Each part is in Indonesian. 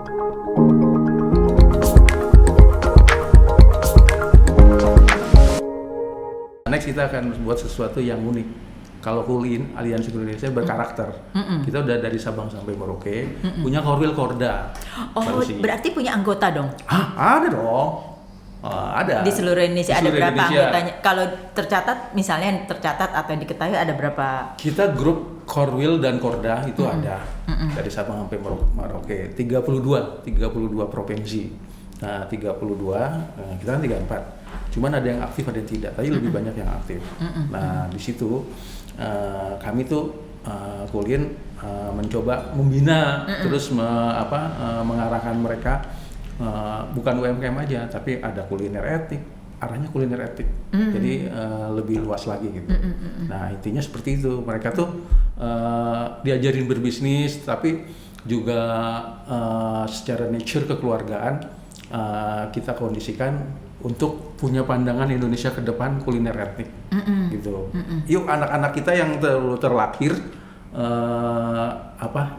Next kita akan buat sesuatu yang unik. Kalau Kulin, Aliansi Kulin Indonesia berkarakter. Kita udah dari Sabang sampai Merauke, punya korwil korda. Oh, berarti punya anggota dong? Hah, ada dong. Ada. Di seluruh Indonesia ada berapa Indonesia. anggotanya? Kalau tercatat, misalnya tercatat atau diketahui ada berapa? Kita grup korwil dan korda itu ada. Dari Sabang sampai Merauke. 32 provinsi. Nah, 32, kita kan 34. Cuman ada yang aktif, ada yang tidak. Tapi lebih banyak yang aktif. Nah, di situ kami tuh Kulin mencoba membina, terus mengarahkan mereka bukan UMKM aja, tapi ada kuliner etik, arahnya kuliner etik. Jadi lebih luas lagi gitu. Nah, intinya seperti itu. Mereka tuh diajarin berbisnis, tapi juga secara nature kekeluargaan kita kondisikan untuk punya pandangan Indonesia ke depan kuliner etnik, gitu. Yuk anak-anak kita yang terlahir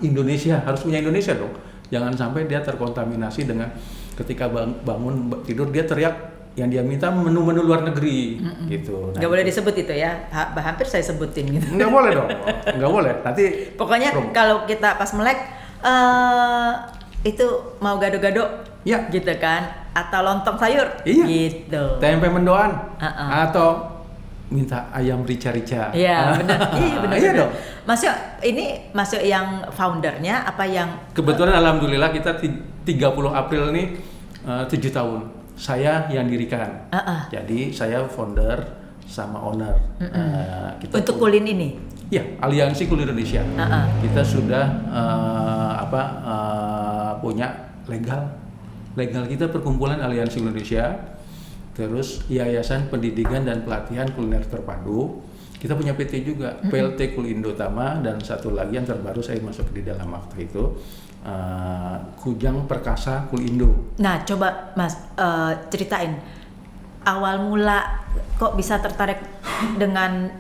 Indonesia harus punya Indonesia dong. Jangan sampai dia terkontaminasi dengan ketika bangun tidur dia teriak yang dia minta menu-menu luar negeri, gitu. Nggak boleh disebut itu ya, hampir saya sebutin gitu. Nggak boleh dong, nggak boleh. Nanti pokoknya kalau kita pas melek itu mau gado-gado, ya, gitu kan? Atau lontong sayur, iya, gitu. Tempe mendoan, atau minta ayam rica-rica. Iya, benar. Iya, benar. Iya dong. Ini masuk yang foundernya apa yang? Kebetulan alhamdulillah kita 30 April ini 7 tahun. Saya yang dirikan. Jadi saya founder sama owner. Untuk Kulin ini? Iya, Aliansi Kulin Indonesia. Kita sudah punya legal kita perkumpulan Aliansi Indonesia, terus Yayasan Pendidikan dan Pelatihan Kuliner Terpadu. Kita punya PT juga, PLT Kulindo Tama, dan satu lagi yang terbaru saya masuk di dalam waktu itu, Kujang Perkasa Kulindo. Nah, coba Mas ceritain awal mula kok bisa tertarik dengan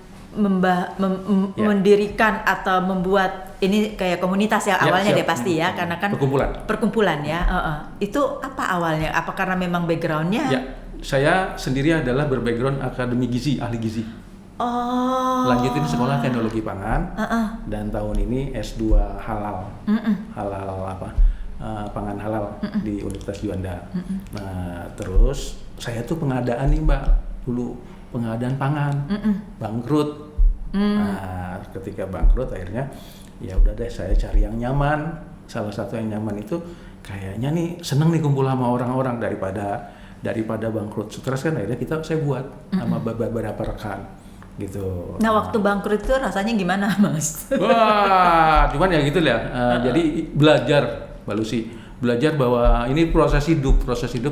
mendirikan atau membuat ini kayak komunitas ya awalnya deh pasti ya, karena kan perkumpulan ya. Itu apa awalnya? Apa karena memang backgroundnya? Ya, saya sendiri adalah berbackground akademi gizi, ahli gizi. Lanjutin sekolah teknologi pangan, dan tahun ini S2 halal, pangan halal di Universitas Juanda. Nah, terus saya tuh pengadaan nih Mbak, dulu pengadaan pangan, bangkrut. Nah, ketika bangkrut akhirnya ya udah deh saya cari yang nyaman. Salah satu yang nyaman itu kayaknya nih seneng nih kumpul sama orang-orang daripada bangkrut stres kan, akhirnya saya buat sama beberapa rekan gitu. Nah, waktu bangkrut itu rasanya gimana Mas? Wah, cuman ya gitu ya. Jadi belajar, Mbak Lucy, belajar bahwa ini proses hidup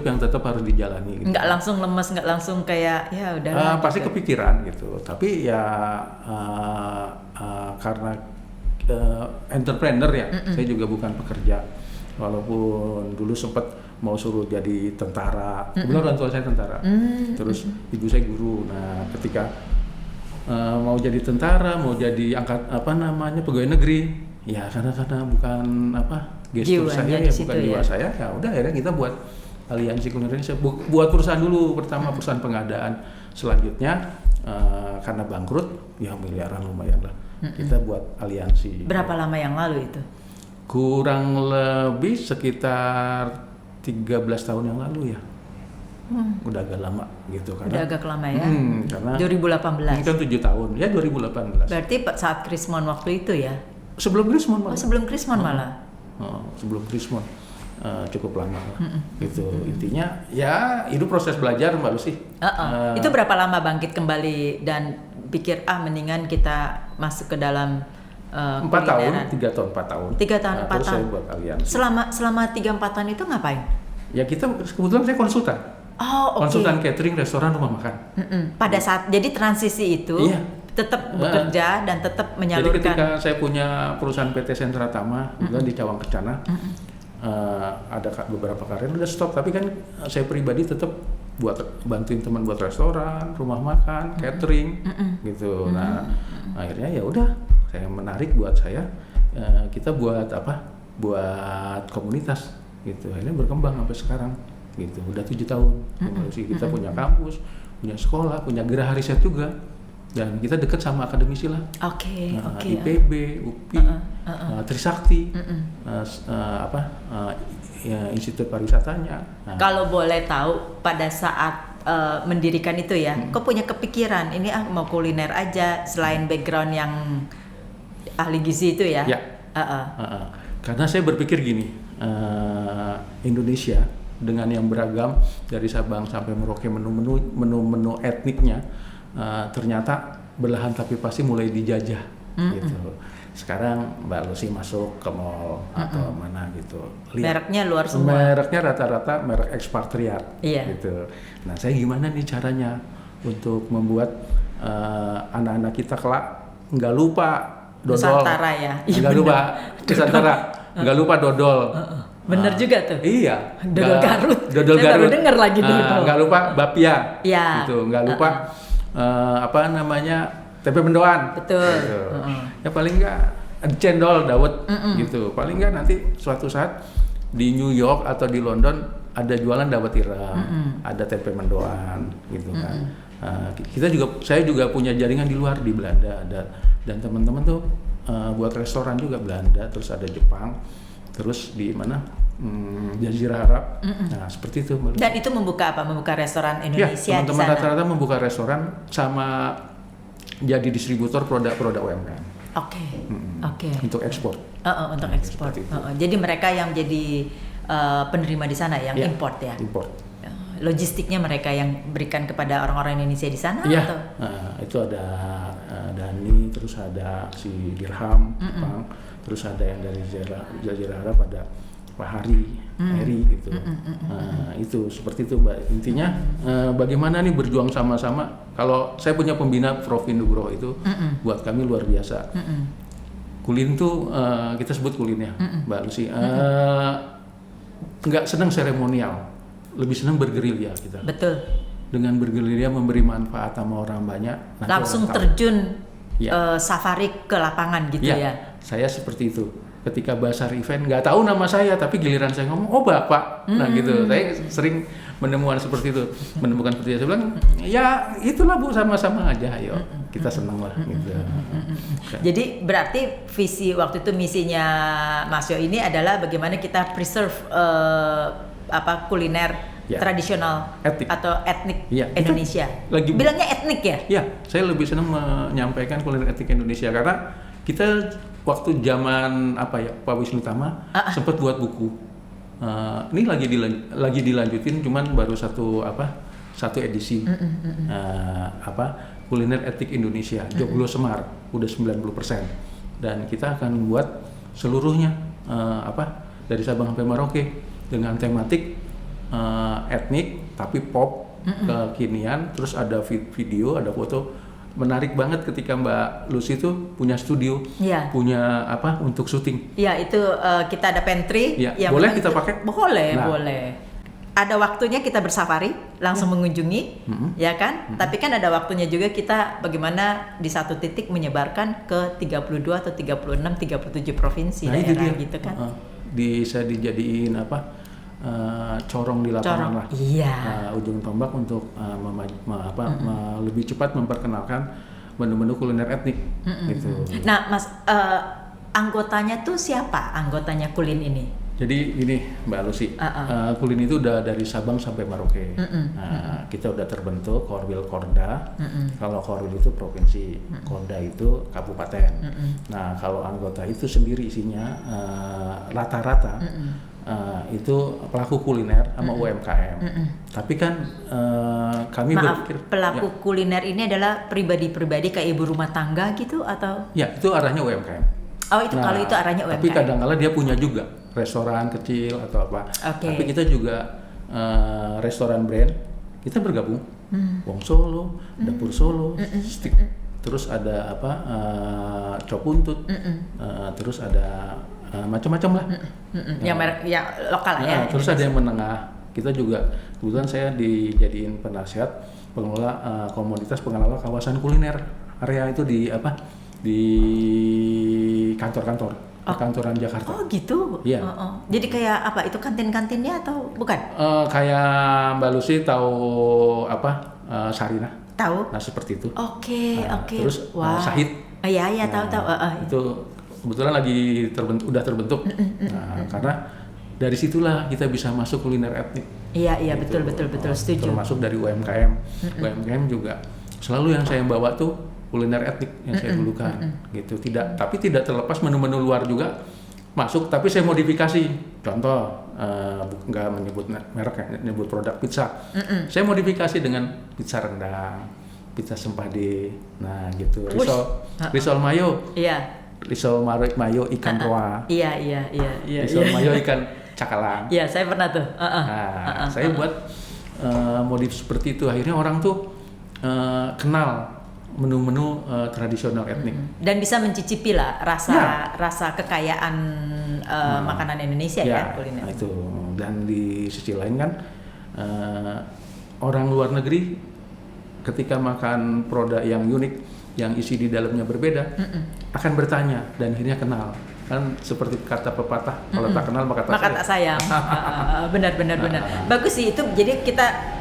yang tetap harus dijalani. Gitu. Nggak langsung lemes, nggak langsung kayak ya udah. Pasti gitu. Kepikiran gitu. Tapi ya karena entrepreneur ya, saya juga bukan pekerja. Walaupun dulu sempat mau suruh jadi tentara, kebetulan orang tua saya tentara. Terus ibu saya guru. Nah, ketika mau jadi tentara, mau jadi pegawai negeri, ya karena bukan gestur saya ya, bukan jiwa saya, ya udah akhirnya kita buat Aliansi Kulin Indonesia, buat perusahaan dulu, pertama perusahaan pengadaan, selanjutnya karena bangkrut ya miliaran lumayan lah, kita buat aliansi. Berapa lama yang lalu itu? Kurang lebih sekitar 13 tahun yang lalu ya. Udah agak lama gitu kan. Udah agak lama ya. Karena 2018. Kan 7 tahun ya, 2018. Berarti saat Krismon waktu itu ya? Sebelum Krismon malah. Sebelum Krismon malah. Sebelum Krismon cukup lama gitu. Intinya ya itu proses belajar Mbak Lucy. Itu berapa lama bangkit kembali dan pikir mendingan kita masuk ke dalam 4 tahun, 3 tahun, 4 tahun. 3 tahun, 4 tahun. Saya buat aliansi. Selama 3-4 tahun itu ngapain? Ya kita kebetulan saya konsultan. Konsultan catering, restoran, rumah makan. Pada saat jadi transisi itu tetap bekerja dan tetap menyalurkan. Jadi ketika saya punya perusahaan PT Sentra Tama di Cawang Kencana, ada beberapa karyawan udah stop, tapi kan saya pribadi tetap bantuin teman buat restoran, rumah makan, catering, gitu. Nah, akhirnya ya udah saya menarik buat saya, kita buat buat komunitas. gitu. Akhirnya berkembang sampai sekarang gitu. Udah 7 tahun. Kita punya kampus, punya sekolah, punya geraha riset juga. Dan kita dekat sama akademisi lah. IPB, UPI, Trisakti, Institut Pariwisatanya. Kalau boleh tahu pada saat mendirikan itu ya, kok punya kepikiran ini mau kuliner aja selain background yang ahli gizi itu ya? Karena saya berpikir gini, Indonesia dengan yang beragam dari Sabang sampai Merauke, menu etniknya ternyata belahan tapi pasti mulai dijajah gitu. Sekarang Mbak Lucy masuk ke mall atau mana gitu, mereknya luar semua. Mereknya rata-rata merek ekspatriat gitu. Nah, saya gimana nih caranya untuk membuat anak-anak kita kelak nggak lupa dodol. Nusantara ya. Nggak lupa Nusantara, nggak lupa dodol. Bener juga tuh. Iya. Dodol Garut. Dodol Saya Garut. baru denger lagi dodol. Nggak lupa bapia. Ya. Gitu. Nggak lupa tempe mendoan. Betul. Gitu. Ya paling nggak cendol dawet gitu. Paling nggak nanti suatu saat di New York atau di London ada jualan dawet tiram, ada tempe mendoan gitu kan. Saya juga punya jaringan di luar, di Belanda ada, dan teman-teman tuh buat restoran juga Belanda, terus ada Jepang, terus di mana Jazirah Arab. Nah, seperti itu. Dan itu membuka apa? Membuka restoran Indonesia. Ya, teman-teman rata-rata membuka restoran sama jadi distributor produk-produk UMKM. Oke. Untuk ekspor. Untuk ekspor. Jadi mereka yang jadi penerima di sana yang import ya. Import. Logistiknya mereka yang berikan kepada orang-orang Indonesia di sana atau? Itu ada Dani, terus ada si Dirham, Jepang, terus ada yang dari Jazirah Arab, ada Pak Heri gitu. Itu seperti itu Mbak. Intinya bagaimana nih berjuang sama-sama. Kalau saya punya pembina Prof. Nugroho itu buat kami luar biasa. Kulin tuh kita sebut kulin ya, Mbak Lucy. Nggak senang seremonial, lebih senang bergerilya kita. Betul. Dengan bergerilya memberi manfaat sama orang banyak. Langsung terjun safari ke lapangan gitu ya. Saya seperti itu. Ketika basar event nggak tahu nama saya, tapi giliran saya ngomong, oh Bapak, nah gitu. Saya sering menemukan seperti itu, saya bilang, ya itulah Bu, sama-sama aja, ayo kita senang lah gitu. Jadi berarti visi waktu itu misinya Mas Yo ini adalah bagaimana kita preserve kuliner tradisional atau etnik Indonesia. Bilangnya etnik ya? Iya, saya lebih senang menyampaikan kuliner etnik Indonesia karena kita waktu zaman Pak Wisnu Tama sempat buat buku. Ini lagi dilanjutin, cuman baru satu edisi. Kuliner etnik Indonesia, Joglo Semar, udah 90%. Dan kita akan buat seluruhnya dari Sabang sampai Merauke dengan tematik etnik tapi pop, kekinian, terus ada video, ada foto. Menarik banget ketika Mbak Lucy tuh punya studio, punya untuk syuting. Iya, itu kita ada pantry. Yang boleh kita pakai? Boleh. Ada waktunya kita bersafari, langsung mengunjungi, ya kan? Tapi kan ada waktunya juga kita bagaimana di satu titik menyebarkan ke 32 atau 36, 37 provinsi daerah gitu kan? Bisa dijadiin corong di lapangan lah. Iya. Ujung tombak untuk lebih cepat memperkenalkan menu-menu kuliner etnik gitu. Nah, Mas, anggotanya tuh siapa anggotanya Kulin ini? Jadi ini Mbak Lucy, Kulin itu udah dari Sabang sampai Merauke. Kita udah terbentuk Korwil Korda. Kalau Korwil itu provinsi, Korda itu kabupaten. Nah, kalau anggota itu sendiri isinya rata-rata itu pelaku kuliner sama UMKM. Tapi kan kami berpikir pelaku kuliner ini adalah pribadi-pribadi kayak ibu rumah tangga gitu atau? Ya, itu arahnya UMKM. Itu kalau itu arahnya UMKM. Tapi kadang-kala dia punya juga restoran kecil atau apa. Tapi kita juga restoran brand, kita bergabung. Wong Solo, Dapur Solo, Stick, terus ada Cop Untut, terus ada macam-macam lah. Yang merek ya lokal ya. Terus ada yang menengah. Kita juga kebetulan saya dijadiin penasihat pengelola komunitas pengelola kawasan kuliner. Area itu di kantor-kantor. perkantoran Jakarta. Oh gitu. Iya. Jadi kayak apa? Itu kantin-kantinnya atau bukan? Kayak Mbak Lucy tahu apa Sarina? Tahu. Nah seperti itu. Oke. Terus Wah. Sahid. Iya tahu. Itu kebetulan lagi udah terbentuk. Nah, karena dari situlah kita bisa masuk kuliner etnik. Iya Gitu. betul setuju. Termasuk dari UMKM. UMKM juga selalu yang saya bawa tuh kuliner etnik yang saya dulukan gitu. Tapi tidak terlepas menu-menu luar juga masuk, tapi saya modifikasi. Contoh, nggak menyebut merek ya, menyebut produk pizza. Saya modifikasi dengan pizza rendang, pizza sempade. Nah, gitu. Risol mayo. Iya. Risol mayo ikan roa. Iya. Risol mayo ikan cakalang. Iya, saya pernah tuh. Saya buat modif seperti itu. Akhirnya orang tuh kenal menu-menu tradisional etnik dan bisa mencicipi lah rasa kekayaan makanan Indonesia ya kuliner. Itu. Dan di sisi lain kan orang luar negeri ketika makan produk yang unik yang isi di dalamnya berbeda akan bertanya dan akhirnya kenal. Kan seperti kata pepatah, kalau tak kenal maka tak sayang. Benar. Bagus sih itu. Jadi kita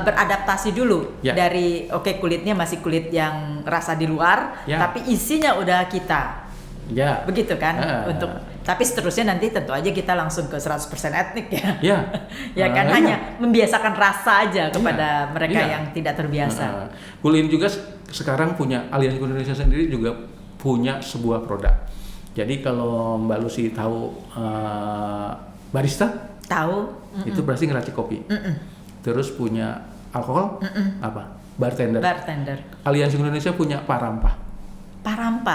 beradaptasi dulu dari kulitnya masih kulit yang rasa di luar, tapi isinya udah kita. Begitu kan? Tapi seterusnya nanti tentu aja kita langsung ke 100% etnik ya. Ya kan hanya membiasakan rasa aja kepada mereka yang tidak terbiasa. Kulin juga sekarang punya Aliansi Indonesia sendiri juga punya sebuah produk. Jadi kalau Mbak Lucy tahu barista? Tahu. Itu berarti ngeracik kopi. Terus punya alkohol apa? Bartender. Aliansi Indonesia punya parampah.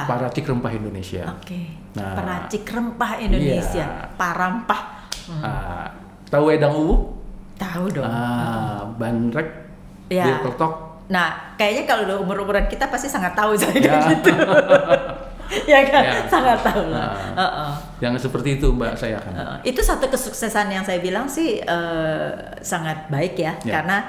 Paracik rempah Indonesia. Nah, peracik rempah Indonesia. Parampah. Tahu wedang uwu? Tahu dong. Bandrek. Bir peletok. Nah, kayaknya kalau udah umur-umuran kita pasti sangat tahu gitu. Ya kan, sangat tahu lah. Yang seperti itu Mbak saya kan. Itu satu kesuksesan yang saya bilang sih sangat baik ya. Karena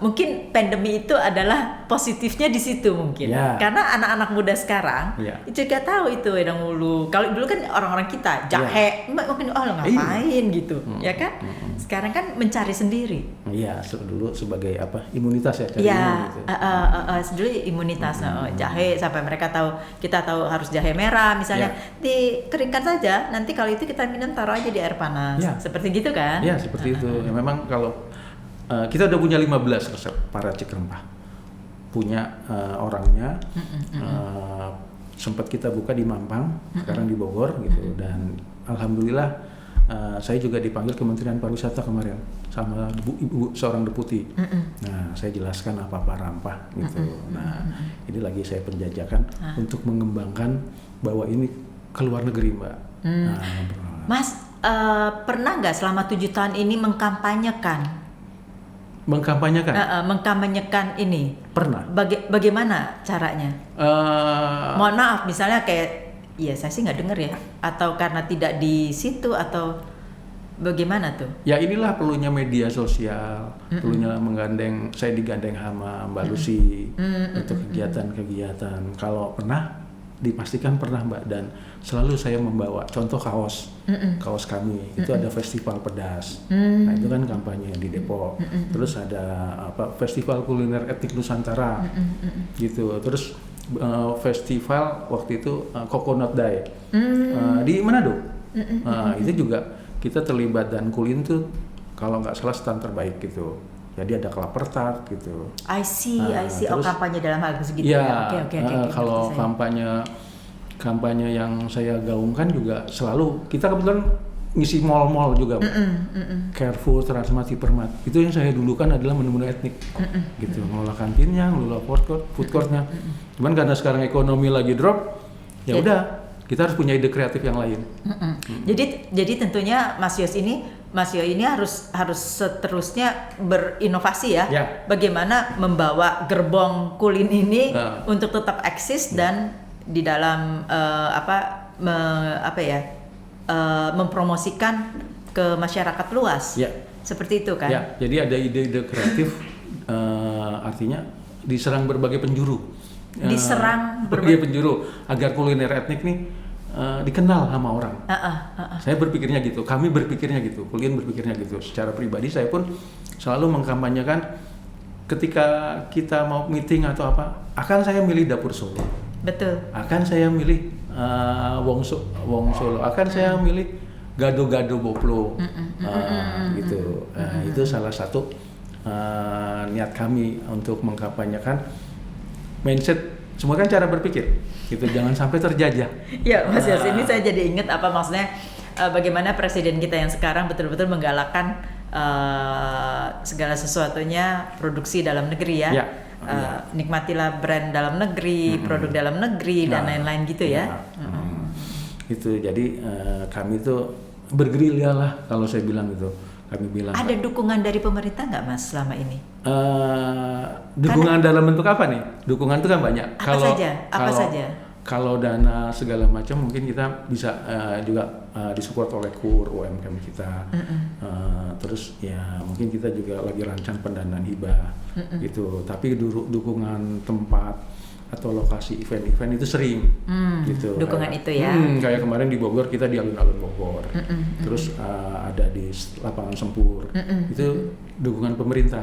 mungkin pandemi itu adalah positifnya di situ mungkin. Karena anak-anak muda sekarang juga tahu itu wedang ulu. Kalau dulu kan orang-orang kita jahe, mungkin ngapain gitu, ya kan? Sekarang kan mencari sendiri. Iya, dulu sebagai apa? Imunitas ya. Dulu imunitas jahe sampai mereka tahu, kita tahu harus jahe merah misalnya dikeringkan saja. Nanti kalau itu kita minum taruh aja di air panas. Seperti gitu kan? Iya, seperti itu. Ya, memang kalau kita udah punya 15 resep paracik rempah. Punya orangnya. Sempat kita buka di Mampang, sekarang di Bogor gitu. Dan alhamdulillah saya juga dipanggil Kementerian Pariwisata kemarin sama ibu seorang deputi. Nah, saya jelaskan apa parampah gitu. Nah, ini lagi saya penjajakan untuk mengembangkan bahwa ini ke luar negeri, Mbak. Mas, pernah nggak selama 7 tahun ini mengkampanyekan ini? Pernah. Bagaimana caranya? Mohon maaf, misalnya kayak, saya sih nggak dengar ya, atau karena tidak di situ atau bagaimana tuh? Ya inilah perlunya media sosial, perlunya saya digandeng sama Mbak Lucy untuk kegiatan-kegiatan. Kalau pernah, dipastikan pernah Mbak, dan selalu saya membawa contoh kaos kami itu ada festival pedas. Nah itu kan kampanye di Depok. Terus ada festival kuliner etnik Nusantara gitu. Terus festival waktu itu Coconut Day di Manado. Itu juga kita terlibat, dan kulin tuh kalau nggak salah stand terbaik gitu. Jadi ada kelapa tart gitu. I see. Terus, kampanye dalam hal segitu ya. Oke. Kalau kampanye yang saya gaungkan juga selalu, kita kebetulan ngisi mall-mall juga, Carrefour, Transmart, Hypermart. Itu yang saya dulukan adalah menu-menu etnik, gitu. Ngelola kantinnya, ngelola food courtnya. Cuman karena sekarang ekonomi lagi drop, ya udah kita harus punya ide kreatif yang lain. Jadi tentunya Mas Yos ini harus seterusnya berinovasi ya. Bagaimana membawa gerbong kulin ini untuk tetap eksis dan di dalam mempromosikan ke masyarakat luas. Seperti itu kan? Jadi ada ide-ide kreatif, artinya diserang berbagai penjuru. Berbagai penjuru agar kuliner etnik nih dikenal sama orang. Saya berpikirnya gitu, kami berpikirnya gitu, Kulin berpikirnya gitu. Secara pribadi saya pun selalu mengkampanyekan ketika kita mau meeting atau apa, akan saya milih Dapur Solo. Betul. Akan saya milih Wong Solo, akan saya milih Gado-Gado Boplo, gitu. Itu salah satu niat kami untuk mengkampanyekan mindset. Semua kan cara berpikir, gitu. Jangan sampai terjajah. Ya, Mas Yos, ini saya jadi ingat apa maksudnya bagaimana presiden kita yang sekarang betul-betul menggalakkan segala sesuatunya produksi dalam negeri ya. Nikmatilah brand dalam negeri, produk dalam negeri dan lain-lain gitu ya. Itu jadi kami tuh bergerilya lah kalau saya bilang gitu. Kami bilang. Ada dukungan dari pemerintah nggak Mas selama ini? Dukungan dalam bentuk apa nih? Dukungan itu kan banyak. Apa saja? Kalau dana segala macam mungkin kita bisa juga disupport oleh KUR UMKM kita. Terus ya mungkin kita juga lagi rancang pendanaan hibah gitu. Tapi dukungan tempat atau lokasi event-event itu sering gitu. Dukungan kayak, itu ya. Kayak kemarin di Bogor kita di alun-alun Bogor. Terus ada di lapangan Sempur. Itu dukungan pemerintah.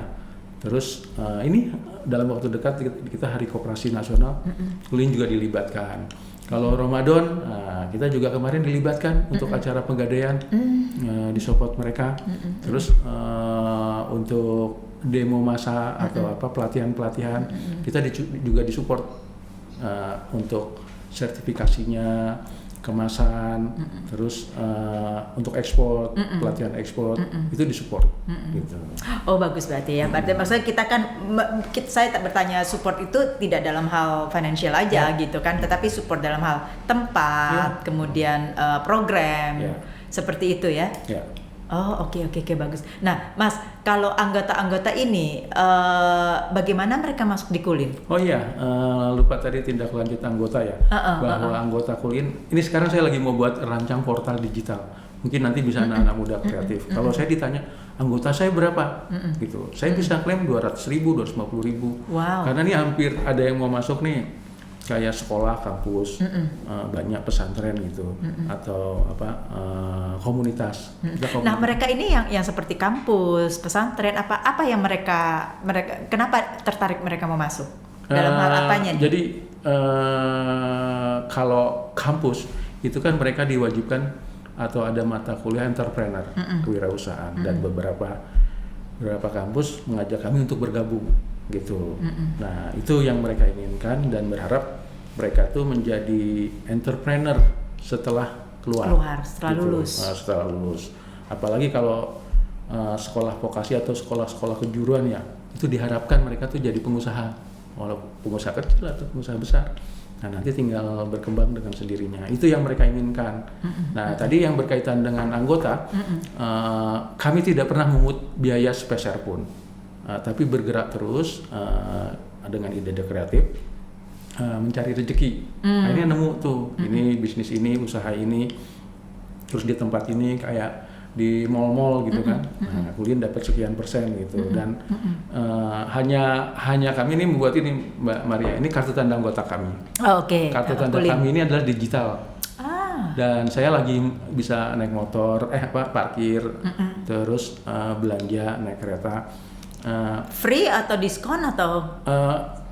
Terus ini dalam waktu dekat kita Hari Koperasi Nasional, Kulin juga dilibatkan. Kalau Ramadan kita juga kemarin dilibatkan untuk acara pegadaian, disupport mereka. Terus untuk demo masa atau apa pelatihan kita juga disupport untuk sertifikasinya, kemasan, terus untuk ekspor, pelatihan ekspor itu disupport gitu. Oh bagus berarti ya. Berarti maksudnya saya tak bertanya support itu tidak dalam hal financial aja gitu kan, tetapi support dalam hal tempat, kemudian program seperti itu ya. Oh oke, bagus. Nah Mas, kalau anggota-anggota ini bagaimana mereka masuk di Kulin? Oh iya, lupa tadi tindak lanjut anggota ya. Bahwa anggota Kulin, ini sekarang saya lagi mau buat rancang portal digital. Mungkin nanti bisa anak-anak muda kreatif. Kalau saya ditanya, anggota saya berapa? Gitu. Saya bisa klaim 200.000, 250.000. Wow. Karena ini hampir ada yang mau masuk nih. Kayak sekolah, kampus, banyak pesantren gitu, atau apa komunitas. Nah mereka ini yang seperti kampus, pesantren, apa yang mereka kenapa tertarik mereka mau masuk? Dalam hal apanya nih? Jadi kalau kampus itu kan mereka diwajibkan atau ada mata kuliah entrepreneur, kewirausahaan, dan beberapa kampus mengajak kami untuk bergabung. Gitu. Nah itu yang mereka inginkan dan berharap mereka tuh menjadi entrepreneur setelah setelah lulus. Setelah lulus. Apalagi kalau sekolah vokasi atau sekolah-sekolah kejuruan ya, itu diharapkan mereka tuh jadi pengusaha, walaupun pengusaha kecil atau pengusaha besar. Nah nanti tinggal berkembang dengan sendirinya. Itu yang mereka inginkan. Nah tadi yang berkaitan dengan anggota, kami tidak pernah memungut biaya sepeser pun. Tapi bergerak terus dengan ide-ide kreatif mencari rezeki. Akhirnya nemu tuh ini bisnis ini, usaha ini, terus di tempat ini kayak di mall-mall gitu kan. Nah, Kulin dapat sekian persen gitu dan hanya kami ini membuat ini Mbak Maria, ini kartu tanda anggota kami. Oke. Kartu tanda kami ini adalah digital. Dan saya lagi bisa naik motor, parkir, terus belanja naik kereta. Free atau diskon atau?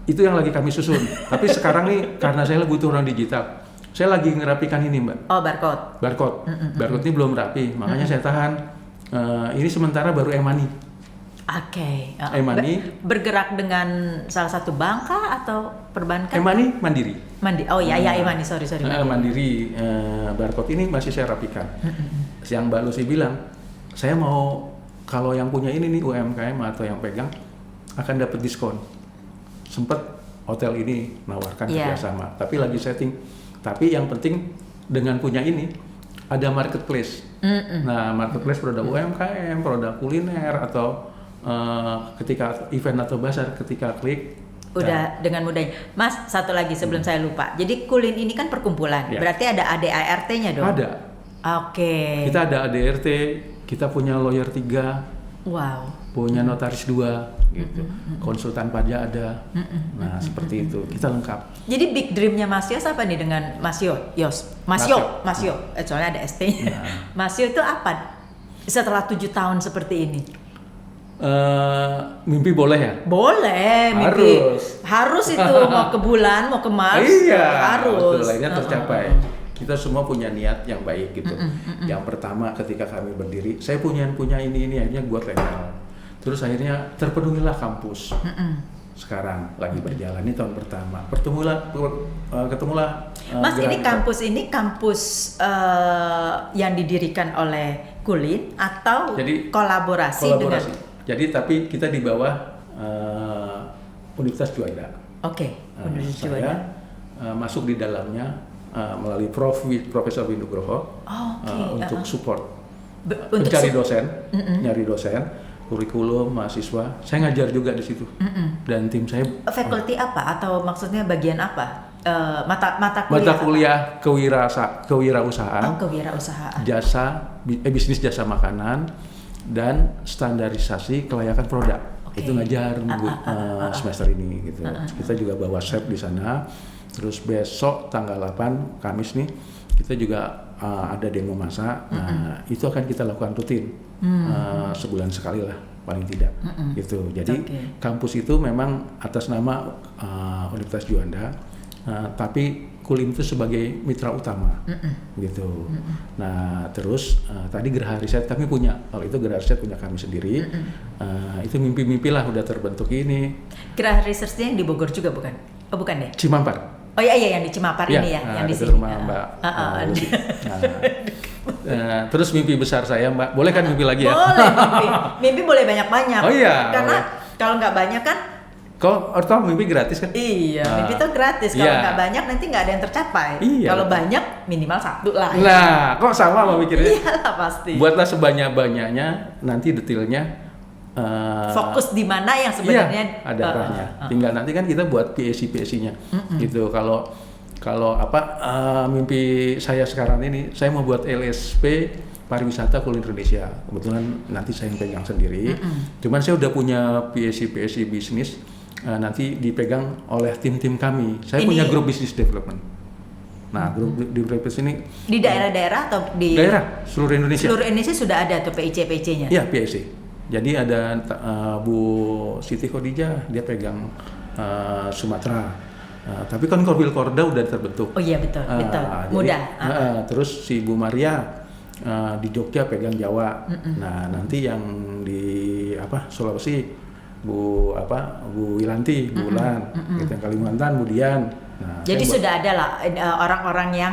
Itu yang lagi kami susun. Tapi sekarang nih karena saya butuh orang digital, saya lagi ngerapikan ini Mbak. Oh barcode. Barcode ini belum rapi, makanya saya tahan. Ini sementara baru e-money. Oke. E-money. Bergerak dengan salah satu bank kah atau perbankan? E-money mandiri. Oh ya e-money sorry. Mandiri. Barcode ini masih saya rapikan. Yang Mbak Lucy bilang, saya mau kalau yang punya ini nih UMKM atau yang pegang akan dapat diskon. Sempet hotel ini nawarkan kerjasama, tapi lagi setting. Tapi yang penting dengan punya ini ada marketplace. Nah marketplace produk UMKM, produk kuliner atau ketika event atau bazar ketika klik. Udah dengan mudahnya. Mas satu lagi sebelum saya lupa. Jadi Kulin ini kan perkumpulan, berarti ada ADART-nya dong? Ada. Oke. Kita ada ADRT. Kita punya lawyer 3, Wow. punya notaris 2 gitu, konsultan pajak ada. Nah seperti itu kita lengkap. Jadi big dreamnya Mas Yos apa nih dengan Mas Yos? Mas Yo. Soalnya ada ST-nya. Nah. Mas Yo itu apa setelah 7 tahun seperti ini? Mimpi boleh ya? Boleh, mimpi harus itu mau ke bulan, mau ke Mars, Iya, harus. betul, akhirnya tercapai. Kita semua punya niat yang baik gitu. Yang pertama ketika kami berdiri, saya punya ini akhirnya buat legal. Terus akhirnya terpenuhilah kampus. Sekarang lagi berjalan, ini tahun pertama. Ketemulah. Mas, ini kampus yang didirikan oleh Kulin atau Jadi, kolaborasi dengan? Jadi tapi kita di bawah Universitas Juanda. Oke, Universitas Juanda. Saya masuk di dalamnya melalui Profesor Windu Groho untuk support, mencari dosen, nyari dosen, kurikulum, mahasiswa. Saya ngajar juga di situ. Dan tim saya. Fakulty apa atau maksudnya bagian apa? Mata kuliah kewirausahaan. Kewirausahaan. Bisnis jasa makanan dan standarisasi kelayakan produk. Itu ngajar semester ini gitu. Kita juga bawa chef di sana. Terus besok tanggal 8 Kamis nih kita juga ada demo masak. Nah, itu akan kita lakukan rutin. Sebulan sekali lah paling tidak. Gitu. Jadi kampus itu memang atas nama Universitas Juanda, tapi Kulin itu sebagai mitra utama, gitu. Nah, terus tadi Geraha Riset kami punya, kalau itu Geraha Riset punya kami sendiri. Itu mimpi-mimpi lah udah terbentuk ini. Geraha Risetnya yang di Bogor juga bukan? Oh bukan ya? Cimampar. Oh iya yang di Cimampar ini ya, yang di sini. Rumah Mbak. Terus mimpi besar saya Mbak, boleh kan mimpi lagi ya? Boleh mimpi boleh banyak-banyak. Oh iya. Karena kalau nggak banyak kan? Atau mimpi gratis kan? Iya, mimpi itu gratis. Kalau nggak banyak nanti nggak ada yang tercapai. Iya. Kalau banyak minimal 1 lah. Nah, kok sama mau mikirnya? Iyalah pasti. Buatlah sebanyak-banyaknya, nanti detailnya. Fokus di mana yang sebenarnya ada arahnya. Tinggal nanti kan kita buat PSI-nya, gitu. Kalau mimpi saya sekarang ini, saya mau buat LSP pariwisata kuliner Indonesia. Kebetulan nanti saya yang pegang sendiri. Cuman saya udah punya PSI bisnis. Nanti dipegang oleh tim-tim kami. Saya punya grup business development. Nah, grup development ini di daerah-daerah atau di daerah seluruh Indonesia. Seluruh Indonesia sudah ada tuh PIC-nya. Iya, PIC. Jadi ada Bu Siti Khadijah, dia pegang Sumatera. Tapi kan Korwil-Korda udah terbentuk. Oh iya betul. Mudah. Terus si Bu Maria di Jogja pegang Jawa. Nah, nanti yang di Sulawesi Bu Wilanti, Bu Ulan, gitu, yang Kalimantan, Bu Dian. Nah, jadi sudah ada lah orang-orang yang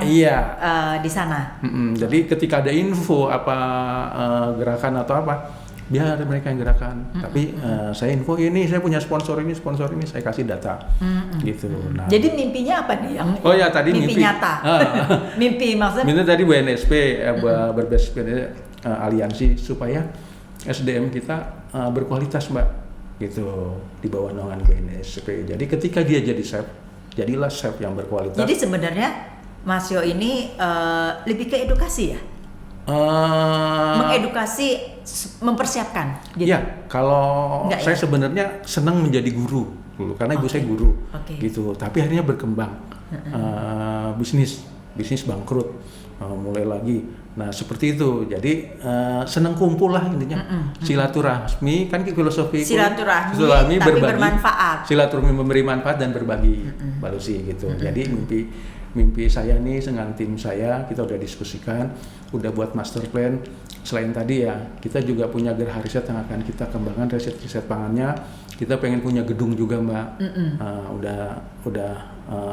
di sana. Jadi ketika ada info gerakan atau apa, biar mereka yang gerakan. Tapi saya info ini, saya punya sponsor ini, saya kasih data, gitu. Nah, jadi mimpinya apa nih? Tadi mimpi nyata. Mimpi maksudnya? Mimpi tadi BNSP, berbasis aliansi supaya SDM kita berkualitas, Mbak. Gitu, di bawah naungan BNSP. Jadi ketika dia jadi chef, jadilah chef yang berkualitas. Jadi sebenarnya Mas Yo ini lebih ke edukasi ya? Mengedukasi, mempersiapkan gitu. Ya, kalau saya sebenarnya senang menjadi guru dulu karena ibu saya guru. Gitu. Tapi akhirnya berkembang. Bisnis bangkrut. Mulai lagi. Nah, seperti itu. Jadi senang kumpul lah intinya. Silaturahmi kan filosofi silaturahmi tapi berbagi, bermanfaat. Silaturahmi memberi manfaat dan berbagi. Balusi gitu. Jadi mimpi saya nih dengan tim saya, kita udah diskusikan, udah buat master plan. Selain tadi ya, kita juga punya Geraha Riset yang akan kita kembangkan riset pangannya. Kita pengen punya gedung juga, Mbak. Udah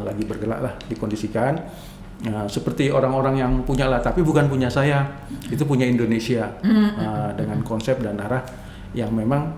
lagi bergerak lah, dikondisikan. Seperti orang-orang yang punya lah, tapi bukan punya saya, itu punya Indonesia. Dengan konsep dan arah yang memang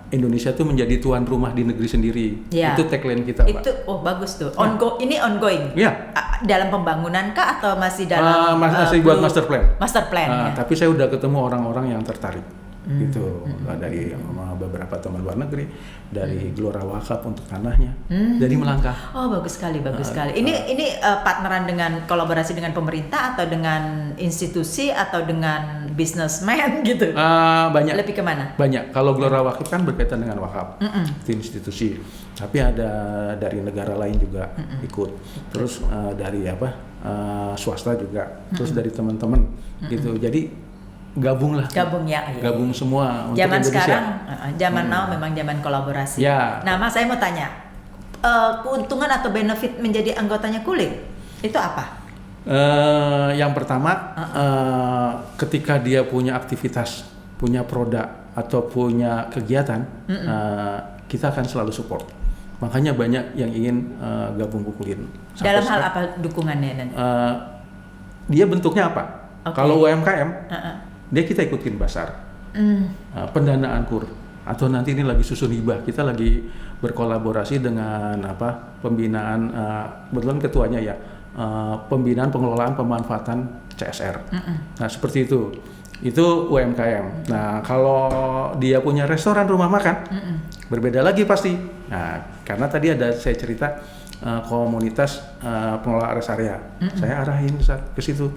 Indonesia tuh menjadi tuan rumah di negeri sendiri. Ya. Itu tagline kita, Pak. Itu bagus tuh. Ini ongoing. Iya. Dalam pembangunan kah atau masih dalam masih buat master plan. Master plan. Ya. Tapi saya udah ketemu orang-orang yang tertarik. gitu. Dari beberapa teman luar negeri, dari Gelora Wakaf untuk tanahnya, dari Melangkah. Oh, bagus sekali, bagus sekali. Ini partneran dengan kolaborasi dengan pemerintah atau dengan institusi atau dengan businessman gitu? Banyak. Lebih kemana? Banyak. Kalau Gelora Wakaf kan berkaitan dengan wakaf, itu institusi. Tapi ada dari negara lain juga ikut. Terus dari swasta juga. Terus dari teman-teman gitu. Jadi gabung ya. Gabung semua untuk zaman Indonesia. Sekarang zaman now memang zaman kolaborasi. Ya. Nah, Mas, saya mau tanya, keuntungan atau benefit menjadi anggotanya Kulin itu apa? Yang pertama, ketika dia punya aktivitas, punya produk atau punya kegiatan, kita akan selalu support. Makanya banyak yang ingin gabung ke Kulin. Dalam hal apa dukungannya nanti? Dia bentuknya apa? Okay. Kalau UMKM, dia kita ikutin Basar, pendanaan KUR, atau nanti ini lagi susun hibah, kita lagi berkolaborasi dengan pembinaan, kebetulan ketuanya ya, pembinaan pengelolaan pemanfaatan CSR. Nah seperti itu UMKM. Nah kalau dia punya restoran rumah makan, berbeda lagi pasti. Nah karena tadi ada saya cerita komunitas pengelola rest area, saya arahin ke situ.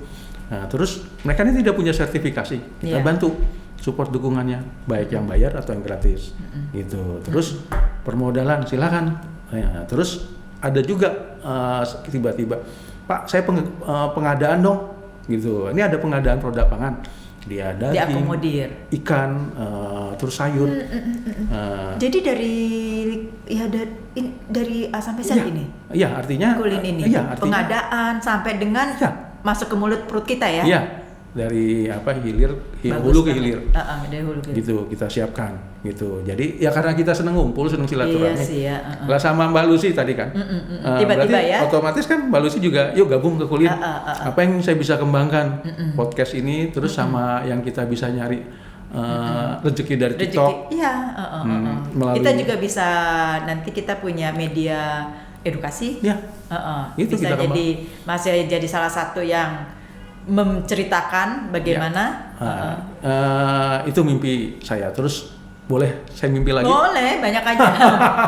Nah, terus mereka ini tidak punya sertifikasi, kita bantu support dukungannya, baik yang bayar atau yang gratis, gitu. Terus permodalan silakan. Nah, terus ada juga tiba-tiba, Pak, saya pengadaan dong, gitu. Ini ada pengadaan produk pangan, dia daging, diakomodir, ikan, terus sayur. Jadi dari A sampai Z ini? Iya, artinya Kulin ini, pengadaan sampai dengan masuk ke mulut perut kita ya? Iya, dari hulu ke hilir. Dari hulu ke hilir. Gitu kita siapkan, gitu. Jadi ya karena kita seneng ngumpul, seneng silaturahmi. Iya sih ya. Lah sama Mbak Lucy tadi kan. Tiba-tiba ya. Otomatis kan Mbak Lucy juga, yuk gabung ke Kulin. Apa yang saya bisa kembangkan podcast ini, terus sama yang kita bisa nyari rezeki dari TikTok. Iya. Kita juga bisa, nanti kita punya media edukasi. Ya. Itu bisa masih jadi salah satu yang menceritakan bagaimana. Itu mimpi saya. Terus boleh saya mimpi lagi? Boleh, banyak aja.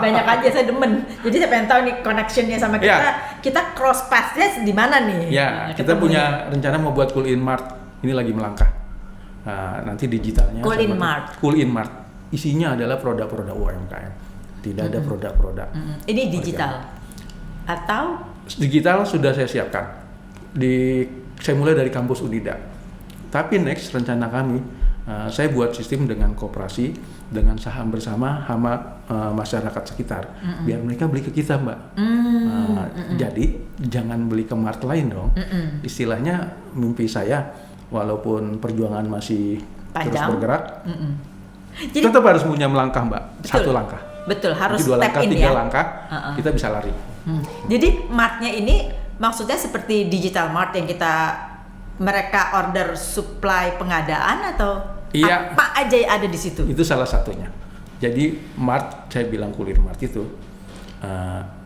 Banyak aja, saya demen. Jadi saya pengen tahu nih connectionnya sama kita. Kita cross path-nya di mana nih? Ya, kita punya rencana mau buat Kulin Mart. Ini lagi melangkah. Nanti digitalnya. Kulin Mart. Kulin Mart. Isinya adalah produk-produk UMKM. Tidak ada produk-produk. Ini digital atau digital sudah saya siapkan. Saya mulai dari kampus Unida. Tapi next rencana kami, saya buat sistem dengan koperasi, dengan saham bersama sama masyarakat sekitar, biar mereka beli ke kita, Mbak. Jadi jangan beli ke mart lain dong. Istilahnya mimpi saya, walaupun perjuangan masih panjang, terus bergerak, jadi, tetap harus punya melangkah, Mbak. Satu langkah. Betul, harus dua step langkah, in tiga ya. langkah, kita bisa lari. Jadi martnya ini maksudnya seperti digital mart yang mereka order supply pengadaan atau apa aja yang ada di situ? Itu salah satunya. Jadi mart, saya bilang Kulin Mart itu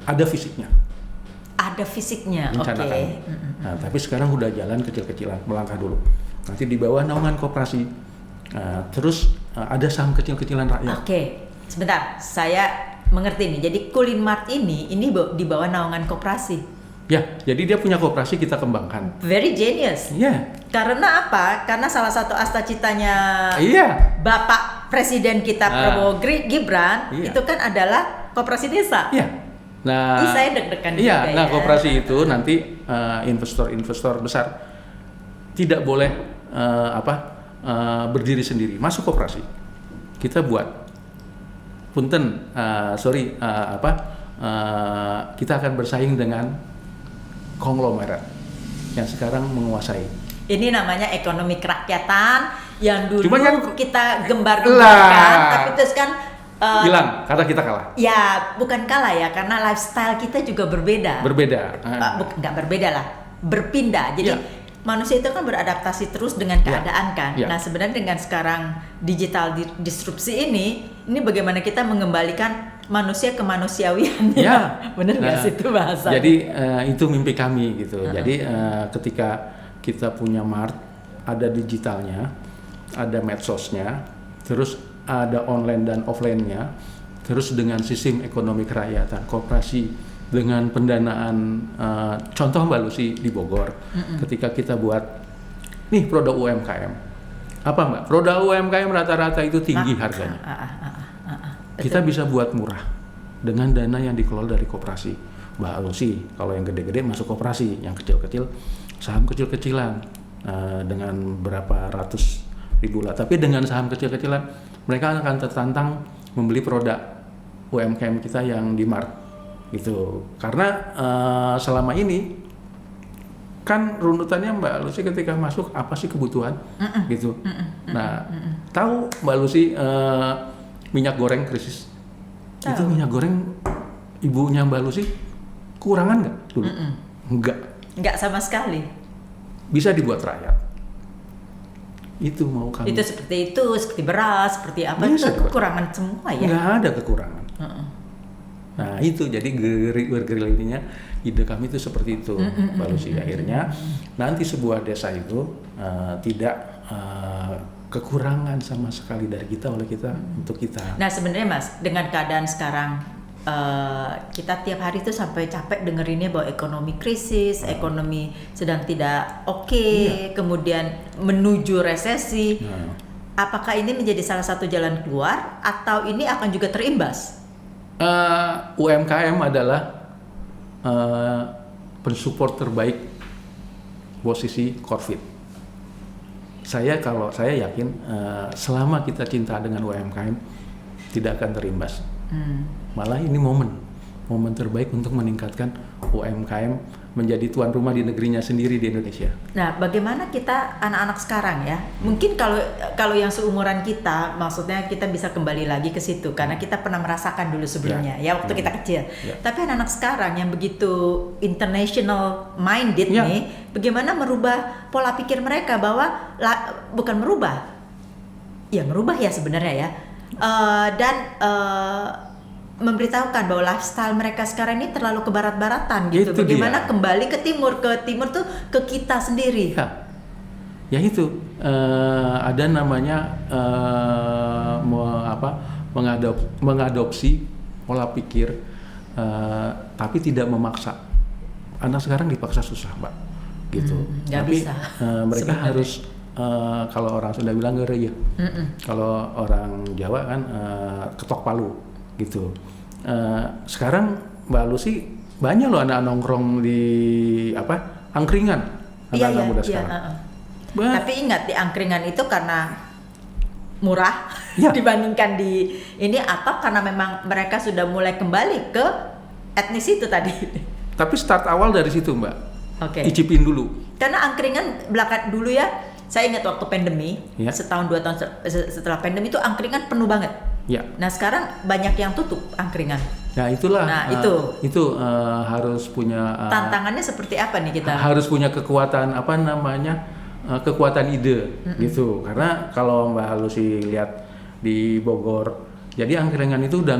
ada fisiknya. Ada fisiknya, oke. Nah, tapi sekarang udah jalan kecil-kecilan, melangkah dulu. Nanti di bawah naungan koperasi. Terus ada saham kecil-kecilan rakyat. Oke, sebentar, saya mengerti nih. Jadi Kulin Mart ini di bawah naungan koperasi. Ya, jadi dia punya koperasi, kita kembangkan. Very genius. Iya. Karena apa? Karena salah satu asta-citanya Bapak Presiden kita Prabowo Gibran itu kan adalah koperasi desa. Iya. Nah, saya deg-degan juga ya. Koperasi itu nanti investor besar tidak boleh berdiri sendiri, masuk koperasi. Kita buat kita akan bersaing dengan konglomerat yang sekarang menguasai. Ini namanya ekonomi kerakyatan yang dulu kan, kita gembar-gembarkan, tapi terus kan hilang karena kita kalah. Ya, bukan kalah ya, karena lifestyle kita juga berbeda. Nggak berbeda lah, berpindah. Jadi manusia itu kan beradaptasi terus dengan keadaan kan. Nah sebenarnya dengan sekarang digital disrupsi ini bagaimana kita mengembalikan manusia ke manusiawiannya. Benar nggak sih itu bahasa? Jadi itu mimpi kami gitu. Jadi ketika kita punya mart, ada digitalnya, ada medsosnya, terus ada online dan offline-nya, terus dengan sistem ekonomi kerakyatan, koperasi dengan pendanaan, contoh Mbak Lucy di Bogor, ketika kita buat nih produk UMKM, apa Mbak? Produk UMKM rata-rata itu tinggi harganya. Kita bisa buat murah dengan dana yang dikelola dari koperasi. Mbak Lucy, kalau yang gede-gede masuk koperasi, yang kecil-kecil saham kecil-kecilan dengan berapa ratus ribu lah. Tapi dengan saham kecil-kecilan mereka akan tertantang membeli produk UMKM kita yang di Mart gitu. Karena selama ini kan runutannya Mbak Lucy ketika masuk apa sih kebutuhan gitu. Nah, tahu Mbak Lucy minyak goreng krisis. Tahu. Itu minyak goreng ibunya Mbak Lucy kurangan nggak dulu? Enggak sama sekali. Bisa dibuat rakyat. Itu mau kami. Itu seperti beras, seperti apa Bisa itu kekurangan semua ya. Nggak ada kekurangan. Nah itu jadi bergerilnya ide kami itu seperti itu, Mbak Lucy. Akhirnya nanti sebuah desa itu tidak kekurangan sama sekali dari kita oleh kita untuk kita. Nah sebenarnya Mas, dengan keadaan sekarang kita tiap hari tuh sampai capek dengerinnya bahwa ekonomi krisis, ekonomi sedang tidak oke, kemudian menuju resesi. Apakah ini menjadi salah satu jalan keluar atau ini akan juga terimbas? UMKM adalah pensupport terbaik posisi COVID. Saya yakin selama kita cinta dengan UMKM tidak akan terimbas. Malah ini momen terbaik untuk meningkatkan UMKM menjadi tuan rumah di negerinya sendiri di Indonesia. Nah, bagaimana kita anak-anak sekarang ya? Mungkin kalau yang seumuran kita, maksudnya kita bisa kembali lagi ke situ karena kita pernah merasakan dulu sebelumnya ya waktu kita kecil. Tapi anak-anak sekarang yang begitu international minded nih, bagaimana merubah pola pikir mereka bahwa bukan merubah ya sebenarnya ya. Memberitahukan bahwa lifestyle mereka sekarang ini terlalu ke barat-baratan gitu. Itu bagaimana dia. Kembali ke timur tuh ke kita sendiri. Ya itu ada namanya mengadopsi pola pikir, tapi tidak memaksa. Anak sekarang dipaksa susah, Mbak, gitu. Tapi bisa, mereka sebenarnya harus kalau orang Sunda bilang gereja, kalau orang Jawa kan ketok palu. Gitu. Sekarang Mbak Lucy banyak loh anak nongkrong di angkringan anak-anak muda sekarang. Tapi ingat di angkringan itu karena murah dibandingkan di ini atau karena memang mereka sudah mulai kembali ke etnis itu tadi. Tapi start awal dari situ Mbak. Icipin dulu. Karena angkringan belakang dulu ya. Saya ingat waktu pandemi, setahun 2 tahun setelah pandemi itu angkringan penuh banget. Nah sekarang banyak yang tutup angkringan. Nah itulah. Nah itu harus punya. Tantangannya seperti apa nih kita? Harus punya kekuatan kekuatan ide gitu. Karena kalau Mbak Lucy lihat di Bogor, jadi angkringan itu udah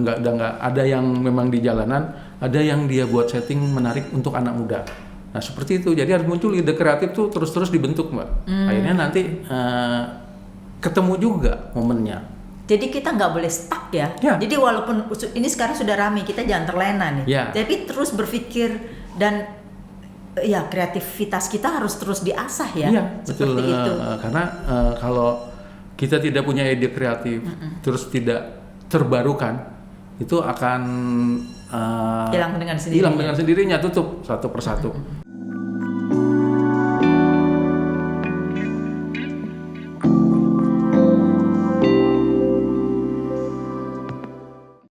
nggak ada yang memang di jalanan, ada yang dia buat setting menarik untuk anak muda. Nah seperti itu, jadi harus muncul ide kreatif tuh terus dibentuk Mbak. Akhirnya nanti ketemu juga momennya. Jadi kita nggak boleh stuck ya. Jadi walaupun ini sekarang sudah ramai, kita jangan terlena nih. Tapi terus berpikir dan kreativitas kita harus terus diasah ya. Seperti betul. Itu. Karena kalau kita tidak punya ide kreatif, terus tidak terbarukan, itu akan hilang dengan sendirinya, tutup satu persatu.